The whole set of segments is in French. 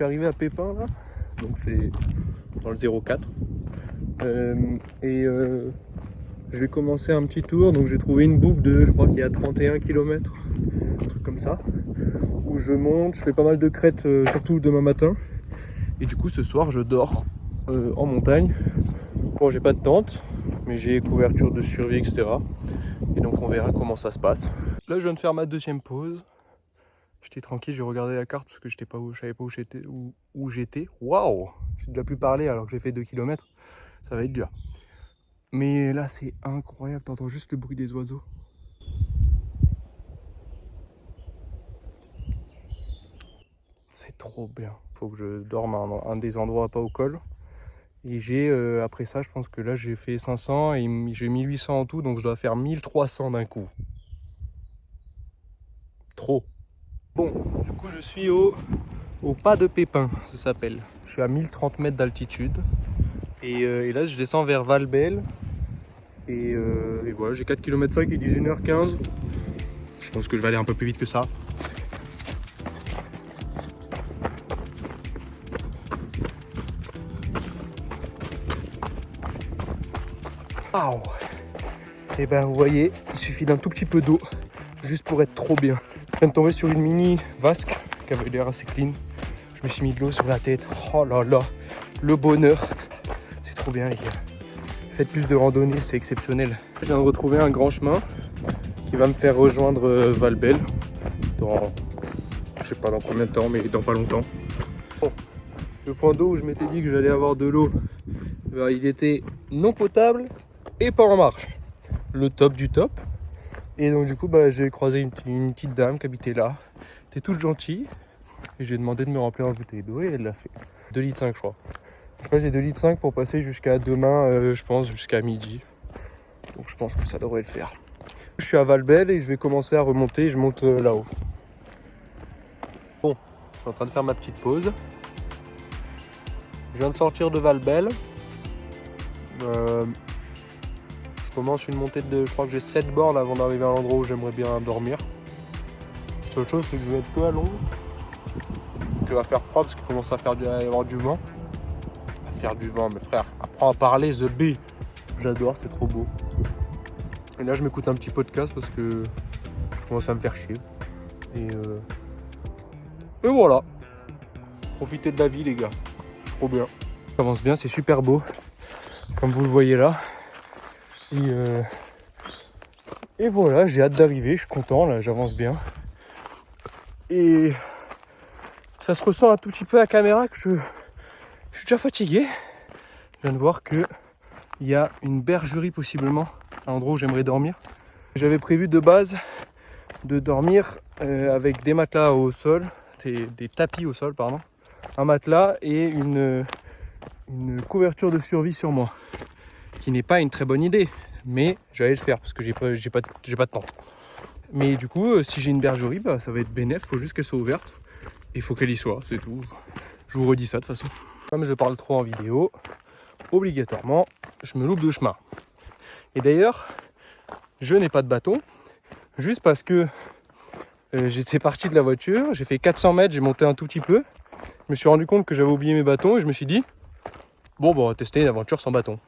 suis arrivé à Pépin là, donc c'est dans le 04. Je vais commencer un petit tour, donc j'ai trouvé une boucle de, je crois qu'il y a 31 km, un truc comme ça, où je monte, je fais pas mal de crêtes, surtout demain matin. Et du coup ce soir je dors en montagne. Bon, j'ai pas de tente, mais j'ai couverture de survie, etc. Et donc on verra comment ça se passe. Là je viens de faire ma deuxième pause. J'étais tranquille, j'ai regardé la carte parce que je savais pas où j'étais. Waouh! J'ai déjà pu parler alors que j'ai fait 2 km. Ça va être dur. Mais là c'est incroyable, t'entends juste le bruit des oiseaux. C'est trop bien. Faut que je dorme à un des endroits pas au col. Et j'ai après ça, je pense que là j'ai fait 500 et j'ai 1800 en tout, donc je dois faire 1300 d'un coup. Trop. Bon, du coup je suis au pas de Pépin, ça s'appelle. Je suis à 1030 mètres d'altitude. Et là je descends vers Valbel. Et voilà, j'ai 4 km 5, il dit 1h15. Je pense que je vais aller un peu plus vite que ça. Waouh! Et ben vous voyez, il suffit d'un tout petit peu d'eau juste pour être trop bien. Je viens de tomber sur une mini vasque qui avait l'air assez clean. Je me suis mis de l'eau sur la tête. Oh là là, le bonheur. C'est trop bien les gars. Faites plus de randonnée, c'est exceptionnel. Je viens de retrouver un grand chemin qui va me faire rejoindre Valbel dans, je sais pas dans combien de temps, mais dans pas longtemps. Bon, le point d'eau où je m'étais dit que j'allais avoir de l'eau, il était non potable et pas en marche. Le top du top. Et donc du coup j'ai croisé une petite dame qui habitait là. Elle était toute gentille. Et j'ai demandé de me remplir une bouteille d'eau et elle l'a fait. 2,5 litres je crois. Là j'ai 2,5 litres pour passer jusqu'à demain, je pense jusqu'à midi. Donc je pense que ça devrait le faire. Je suis à Valbel et je vais commencer à remonter, je monte là-haut. Bon, je suis en train de faire ma petite pause. Je viens de sortir de Valbel. Je commence une montée de, je crois que j'ai 7 bornes avant d'arriver à l'endroit où j'aimerais bien dormir. La seule chose c'est que je vais être que à l'ombre, que va faire froid parce qu'il commence à y avoir du vent. À faire du vent, mes frères. Apprends à parler, The Bee. J'adore, c'est trop beau. Et là je m'écoute un petit podcast parce que je commence à me faire chier. Et voilà. Profitez de la vie les gars. Trop bien. Ça avance bien, c'est super beau. Comme vous le voyez là. Et voilà, j'ai hâte d'arriver, je suis content, là j'avance bien. Et ça se ressent un tout petit peu à la caméra que je suis déjà fatigué. Je viens de voir qu'il y a une bergerie possiblement à l'endroit où j'aimerais dormir. J'avais prévu de base de dormir avec des matelas au sol, des tapis au sol, pardon. Un matelas et une couverture de survie sur moi. Qui n'est pas une très bonne idée, mais j'allais le faire parce que j'ai pas de tente. Mais du coup, si j'ai une bergerie, ça va être bénéf, faut juste qu'elle soit ouverte. Il faut qu'elle y soit, c'est tout. Je vous redis ça de toute façon. Comme je parle trop en vidéo, obligatoirement, je me loupe de chemin. Et d'ailleurs, je n'ai pas de bâton, juste parce que j'étais parti de la voiture, j'ai fait 400 mètres, j'ai monté un tout petit peu. Je me suis rendu compte que j'avais oublié mes bâtons et je me suis dit, bon, on va tester une aventure sans bâton.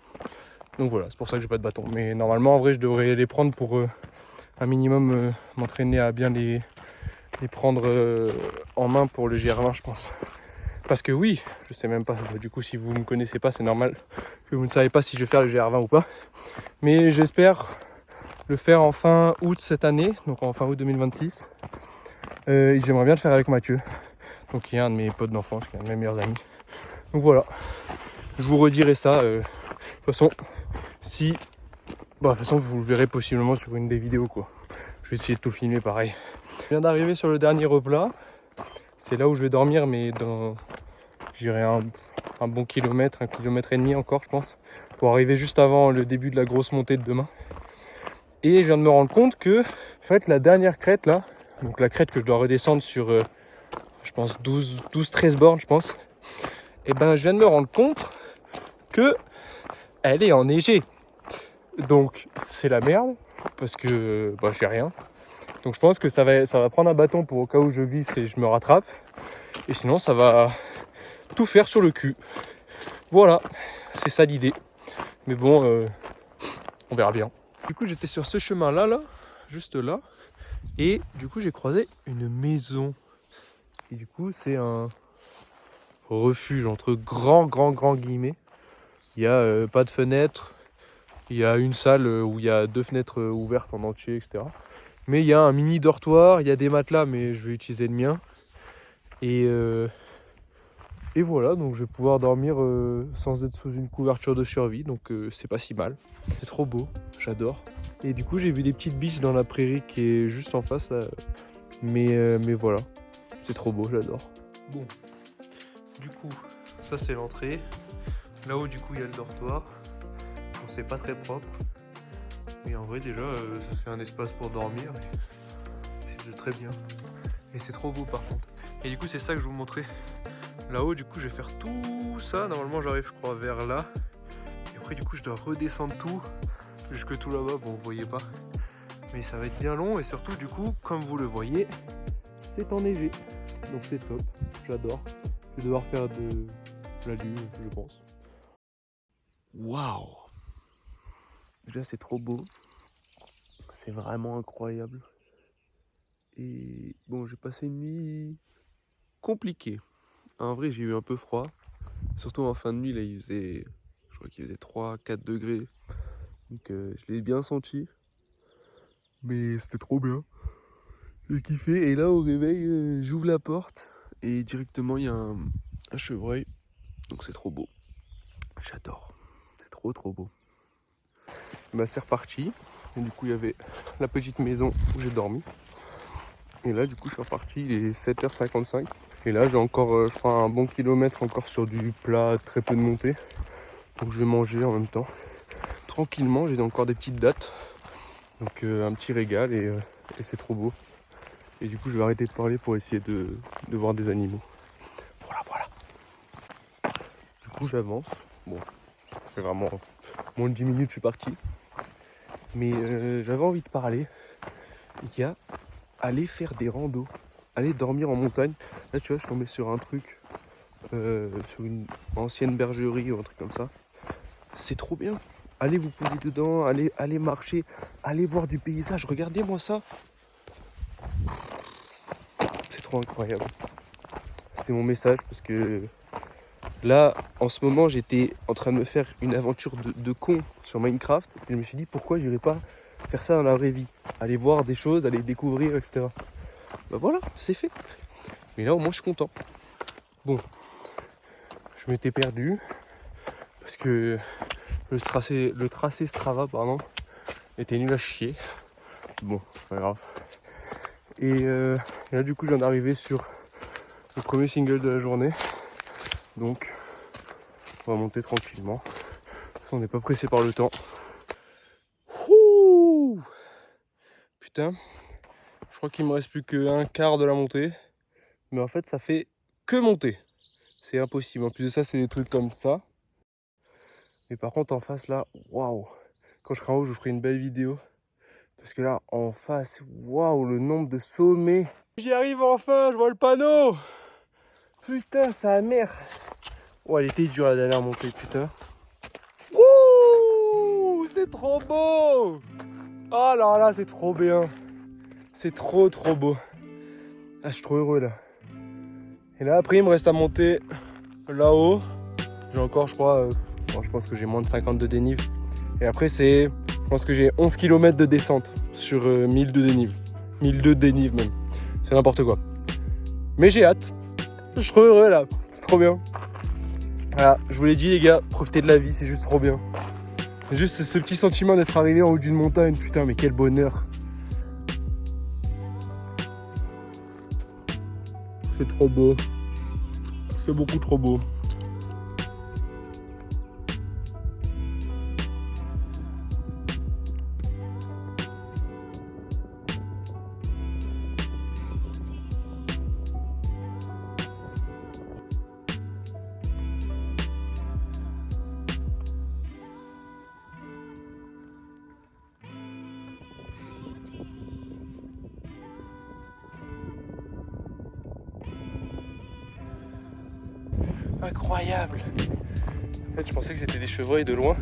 Donc voilà, c'est pour ça que j'ai pas de bâton. Mais normalement, en vrai, je devrais les prendre pour un minimum m'entraîner à bien les prendre en main pour le GR20, je pense. Parce que oui, je sais même pas, du coup si vous me connaissez pas, c'est normal que vous ne savez pas si je vais faire le GR20 ou pas. Mais j'espère le faire en fin août cette année, donc en fin août 2026. Et j'aimerais bien le faire avec Mathieu, donc qui est un de mes potes d'enfance, qui est un de mes meilleurs amis. Donc voilà, je vous redirai ça. De toute façon, de toute façon vous le verrez possiblement sur une des vidéos quoi. Je vais essayer de tout filmer pareil. Je viens d'arriver sur le dernier replat. C'est là où je vais dormir, mais j'irai un bon kilomètre, 1,5 km encore je pense, pour arriver juste avant le début de la grosse montée de demain. Et je viens de me rendre compte que en fait la dernière crête là, donc la crête que je dois redescendre sur je pense 12-13 bornes je pense, et ben je viens de me rendre compte que elle est enneigée. Donc c'est la merde parce que j'ai rien. Donc je pense que ça va prendre un bâton pour au cas où je glisse et je me rattrape. Et sinon ça va tout faire sur le cul. Voilà, c'est ça l'idée. Mais bon, on verra bien. Du coup, j'étais sur ce chemin-là, juste là. Et du coup, j'ai croisé une maison. Et du coup, c'est un refuge entre grands guillemets. Il n'y a pas de fenêtre. Il y a une salle où il y a 2 fenêtres ouvertes en entier, etc. Mais il y a un mini dortoir, il y a des matelas, mais je vais utiliser le mien. Et voilà, donc je vais pouvoir dormir sans être sous une couverture de survie, donc c'est pas si mal. C'est trop beau, j'adore. Et du coup, j'ai vu des petites biches dans la prairie qui est juste en face là. Mais voilà, c'est trop beau, j'adore. Bon, du coup, ça c'est l'entrée. Là-haut, du coup, il y a le dortoir. Bon, c'est pas très propre. Mais en vrai, déjà, ça fait un espace pour dormir. C'est très bien. Et c'est trop beau par contre. Et du coup, c'est ça que je vous montrais. Là-haut, du coup, je vais faire tout ça. Normalement, j'arrive, je crois, vers là. Et après, du coup, je dois redescendre tout jusque tout là-bas. Bon, vous voyez pas. Mais ça va être bien long. Et surtout, du coup, comme vous le voyez, c'est enneigé. Donc c'est top. J'adore. Je vais devoir faire de la lune, je pense. Waouh! Déjà, c'est trop beau. C'est vraiment incroyable. Et bon, j'ai passé une nuit compliquée. En vrai, j'ai eu un peu froid. Surtout en fin de nuit, là, je crois qu'il faisait 3-4 degrés. Donc je l'ai bien senti. Mais c'était trop bien. J'ai kiffé. Et là, au réveil, j'ouvre la porte. Et directement, il y a un chevreuil. Donc c'est trop beau. J'adore. C'est trop beau. Bah, c'est reparti. Et du coup, il y avait la petite maison où j'ai dormi. Et là, du coup, je suis reparti. Il est 7h55. Et là, j'ai encore, je crois, un bon kilomètre encore sur du plat, très peu de montée. Donc je vais manger en même temps. Tranquillement, j'ai encore des petites dattes. Donc un petit régal et c'est trop beau. Et du coup, je vais arrêter de parler pour essayer de voir des animaux. Voilà. Du coup, j'avance. Bon, ça fait vraiment moins de 10 minutes, je suis parti. Mais j'avais envie de parler. Il y a aller faire des randos, aller dormir en montagne. Là, tu vois, je suis tombé sur un truc, sur une ancienne bergerie ou un truc comme ça. C'est trop bien. Allez vous poser dedans, allez marcher, allez voir du paysage. Regardez-moi ça. C'est trop incroyable. C'était mon message parce que là, en ce moment, j'étais en train de me faire une aventure de con sur Minecraft. Et je me suis dit, pourquoi j'irais pas faire ça dans la vraie vie? Aller voir des choses, aller découvrir, etc. Bah voilà, c'est fait. Mais là, au moins, je suis content. Bon, je m'étais perdu parce que le tracé Strava, était nul à chier. Bon, c'est pas grave. Et là, du coup, je viens d'arriver sur le premier single de la journée. Donc, on va monter tranquillement. On n'est pas pressé par le temps. Ouh, putain, je crois qu'il me reste plus qu'un quart de la montée. Mais en fait, ça fait que monter. C'est impossible. En plus de ça, c'est des trucs comme ça. Mais par contre, en face, là, waouh. Quand je serai en haut, je vous ferai une belle vidéo. Parce que là, en face, waouh, le nombre de sommets. J'y arrive enfin, je vois le panneau. Putain, ça a mer. Oh, elle était dure la dernière montée, putain. Ouh, c'est trop beau. Oh alors là, c'est trop bien. C'est trop beau. Ah, je suis trop heureux là. Et là, après, il me reste à monter là-haut. J'ai encore, je crois, je pense que j'ai moins de 50 de dénive. Et après, je pense que j'ai 11 km de descente sur 1000 de dénive. 1002 de dénive même. C'est n'importe quoi. Mais j'ai hâte. Je suis trop heureux là. C'est trop bien. Voilà, je vous l'ai dit les gars, profitez de la vie, c'est juste trop bien. Juste ce petit sentiment d'être arrivé en haut d'une montagne, putain, mais quel bonheur. C'est trop beau. C'est beaucoup trop beau. incroyable. En fait, je pensais que c'était des chevreuils de loin.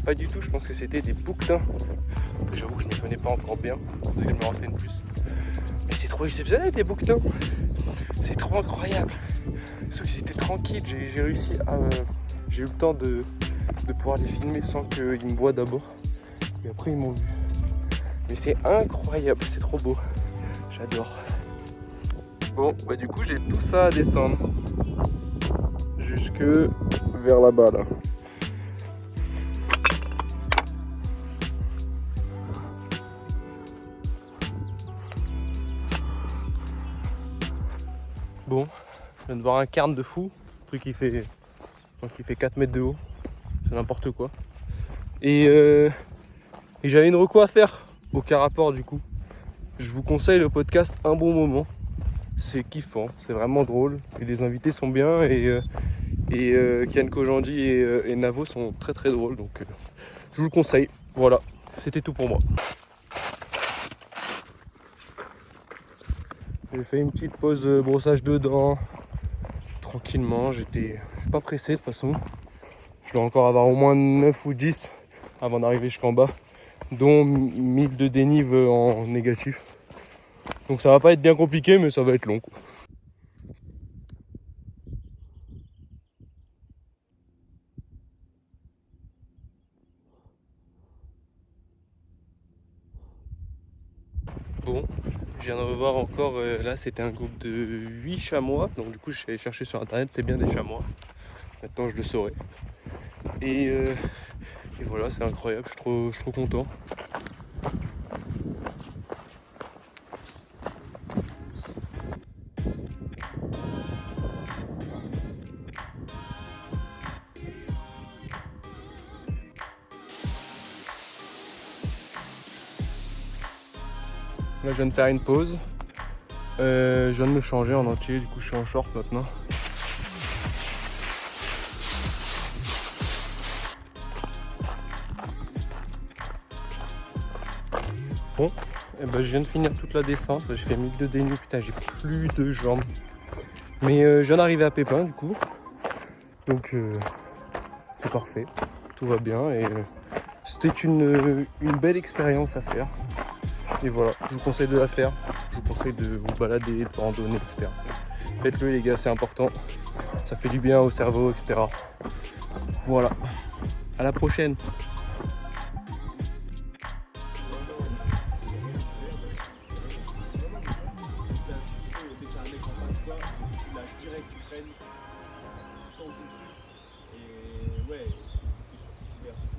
Pas du tout, je pense que c'était des bouquetins. J'avoue que je ne les connais pas encore bien, faudrait que je me renseigne plus. Mais c'est trop exceptionnel des bouquetins. C'est trop incroyable. Sauf qu'ils étaient tranquilles, j'ai réussi à... j'ai eu le temps de pouvoir les filmer sans qu'ils me voient d'abord. Et après ils m'ont vu. Mais c'est incroyable, c'est trop beau. J'adore. Bon, bah du coup j'ai tout ça à descendre. Jusque vers là-bas là. Bon, je viens de voir un cairn de fou. Un truc qui fait, je pense qu'il fait 4 mètres de haut. C'est n'importe quoi. Et j'avais une reco à faire. Aucun rapport du coup. Je vous conseille le podcast Un bon moment. C'est kiffant, c'est vraiment drôle. Et les invités sont bien. Et Kian Kojandi et Navo sont très très drôles. Donc je vous le conseille. Voilà, c'était tout pour moi. J'ai fait une petite pause brossage de dents. Tranquillement, je suis pas pressé de toute façon. Je dois encore avoir au moins 9 ou 10 avant d'arriver jusqu'en bas, dont 1000 de dénive en négatif. Donc ça va pas être bien compliqué, mais ça va être long, quoi. Bon, je viens de revoir encore, là c'était un groupe de 8 chamois, donc du coup je suis allé chercher sur internet, c'est bien des chamois. Maintenant je le saurai. Et voilà, c'est incroyable, je suis trop content. Là je viens de faire une pause. Je viens de me changer en entier, du coup je suis en short maintenant. Bon, et ben, je viens de finir toute la descente, j'ai fait 1000 de dénive, putain j'ai plus de jambes. Mais je viens d'arriver à Pépin du coup, donc c'est parfait, tout va bien et c'était une belle expérience à faire. Et voilà, je vous conseille de la faire, je vous conseille de vous balader, de randonner, etc. Faites-le les gars, c'est important, ça fait du bien au cerveau, etc. Voilà, à la prochaine. Direct, tu freines sans tout.